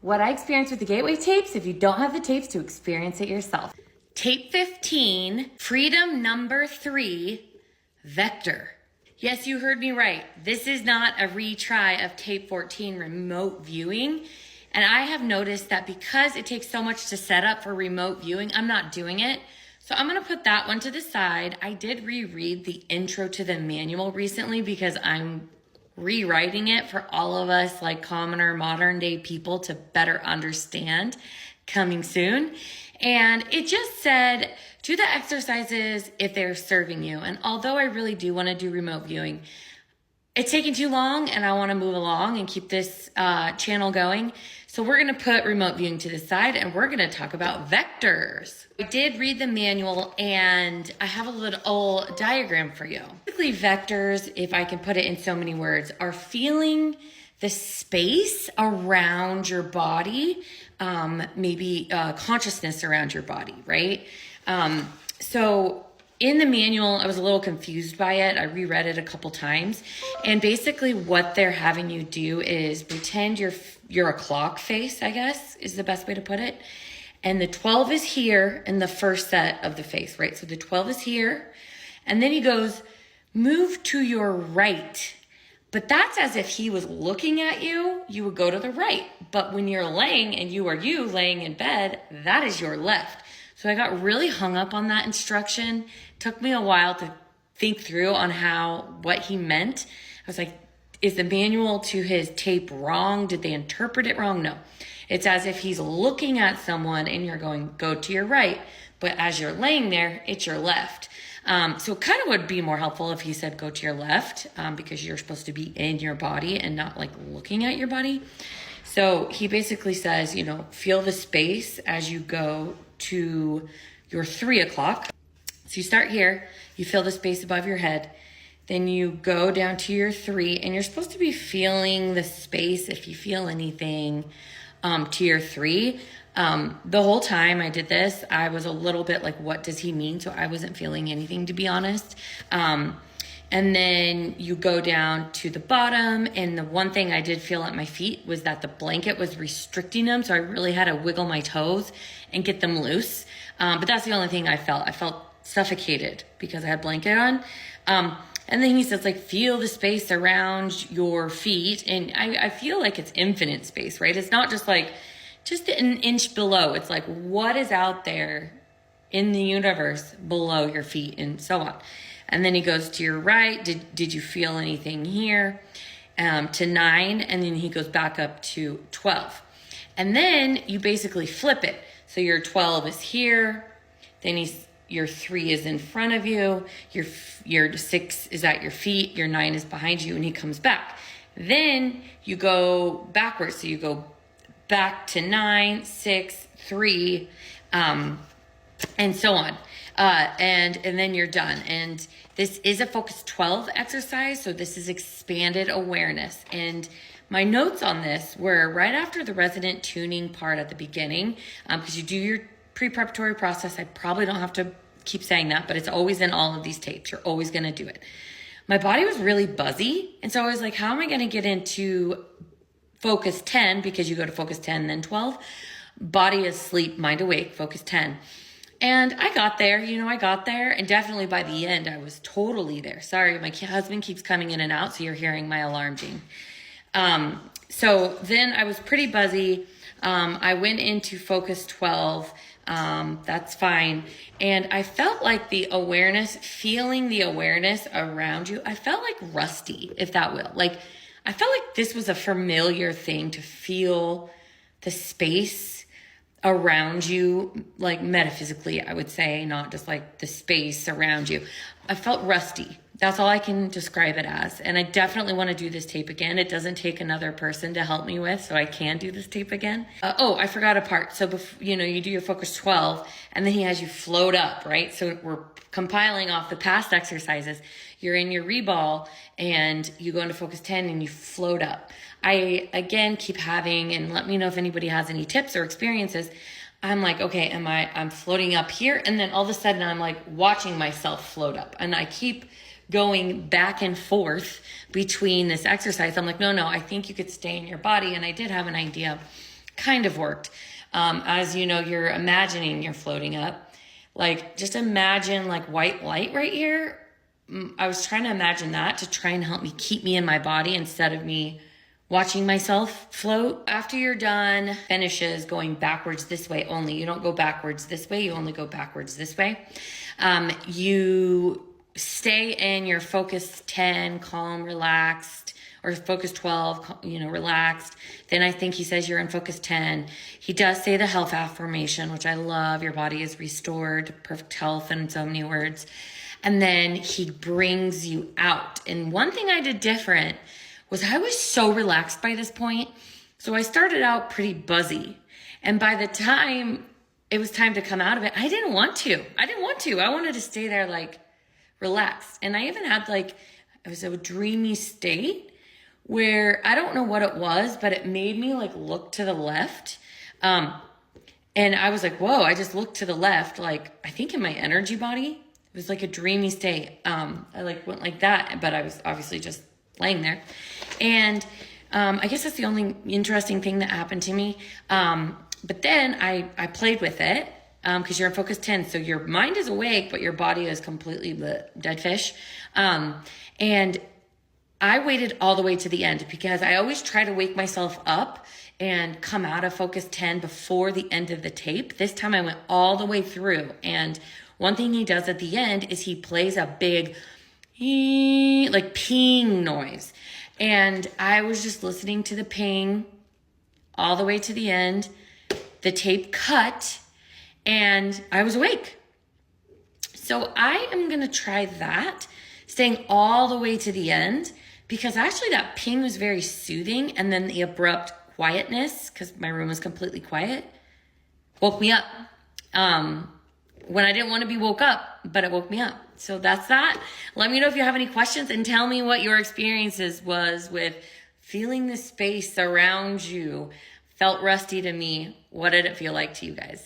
what I experienced with the gateway tapes if you don't have the tapes to experience it yourself. Tape 15, freedom number 3, vector. Yes, you heard me right. This is not a retry of tape 14, remote viewing. And I have noticed that because it takes so much to set up for remote viewing, I'm not doing it. So I'm gonna put that one to the side. I did reread the intro to the manual recently because I'm rewriting it for all of us like commoner modern day people to better understand, coming soon. And it just said, do the exercises if they're serving you. And although I really do want to do remote viewing, it's taking too long and I want to move along and keep this channel going. So we're going to put remote viewing to the side and we're going to talk about vectors. I did read the manual and I have a little diagram for you. Basically, vectors, if I can put it in so many words, are feeling the space around your body, maybe consciousness around your body, right? So in the manual, I was a little confused by it. I reread it a couple times. And basically what they're having you do is pretend you're a clock face, I guess, is the best way to put it. And the 12 is here in the first set of the face, right? So the 12 is here. And then he goes, move to your right. But that's as if he was looking at you, you would go to the right. But when you're laying and you are laying in bed, that is your left. So I got really hung up on that instruction. Took me a while to think through on what he meant. I was like, is the manual to his tape wrong? Did they interpret it wrong? No. It's as if he's looking at someone and you're going, go to your right. But as you're laying there, it's your left. So it kind of would be more helpful if he said go to your left because you're supposed to be in your body and not like looking at your body. So he basically says, feel the space as you go to your 3 o'clock. So you start here, you feel the space above your head. Then you go down to your 3 and you're supposed to be feeling the space if you feel anything to your 3. The whole time I did this, I was a little bit like, what does he mean? So I wasn't feeling anything, to be honest. And then you go down to the bottom. And the one thing I did feel at my feet was that the blanket was restricting them. So I really had to wiggle my toes and get them loose. But that's the only thing I felt. I felt suffocated because I had blanket on. And then he says, feel the space around your feet. And I feel like it's infinite space, right? It's not just an inch below. It's like, what is out there in the universe below your feet and so on. And then he goes to your right. Did you feel anything here? To 9. And then he goes back up to 12. And then you basically flip it. So your 12 is here. Then your 3 is in front of you. Your 6 is at your feet. Your 9 is behind you and he comes back. Then you go backwards. So you go back to 9, 6, 3, and so on. And then you're done. And this is a focus 12 exercise. So this is expanded awareness. And my notes on this were right after the resonant tuning part at the beginning, because you do your pre-preparatory process. I probably don't have to keep saying that, but it's always in all of these tapes. You're always going to do it. My body was really buzzy. And so I was like, how am I going to get into focus 10, because you go to focus 10, then 12, body asleep, mind awake, focus 10. And I got there, and definitely by the end, I was totally there. Sorry, my husband keeps coming in and out, so you're hearing my alarm ding. So then I was pretty buzzy. I went into focus 12. That's fine. And I felt like feeling the awareness around you, I felt like rusty, if that will. I felt like this was a familiar thing to feel the space around you, metaphysically, I would say, not just the space around you. I felt rusty. That's all I can describe it as. And I definitely want to do this tape again. It doesn't take another person to help me with, so I can do this tape again. I forgot a part. So, you do your focus 12 and then he has you float up, right? So we're compiling off the past exercises. You're in your reball and you go into focus 10 and you float up. I, again, keep having, and let me know if anybody has any tips or experiences. I'm like, okay, I'm floating up here. And then all of a sudden I'm watching myself float up, and I keep going back and forth between this exercise. I'm like, no, I think you could stay in your body. And I did have an idea kind of worked. As you know, you're imagining you're floating up. Like, just imagine like white light right here. I was trying to imagine that to try and help me keep me in my body instead of me watching myself float. After you're done, finishes going backwards this way only. You don't go backwards this way. You only go backwards this way. You stay in your focus 10, calm, relaxed, or focus 12, relaxed. Then I think he says you're in focus 10. He does say the health affirmation, which I love. Your body is restored, perfect health in so many words. And then he brings you out. And one thing I did different was I was so relaxed by this point. So I started out pretty buzzy. And by the time it was time to come out of it, I didn't want to. I wanted to stay there like relaxed. And I even had it was a dreamy state where I don't know what it was, but it made me like look to the left. And I was like, whoa, I just looked to the left, like I think in my energy body. It was like a dreamy state. I went like that, but I was obviously just laying there. And I guess that's the only interesting thing that happened to me. But then I played with it because you're in focus 10. So your mind is awake, but your body is completely dead fish. And I waited all the way to the end because I always try to wake myself up and come out of focus 10 before the end of the tape. This time I went all the way through. And one thing he does at the end is he plays a big like ping noise. And I was just listening to the ping all the way to the end. The tape cut and I was awake. So I am going to try that, staying all the way to the end, because actually that ping was very soothing. And then the abrupt quietness, because my room was completely quiet, woke me up. When I didn't want to be woke up, but it woke me up. So that's that. Let me know if you have any questions and tell me what your experiences was with feeling the space around you. Felt rusty to me. What did it feel like to you guys?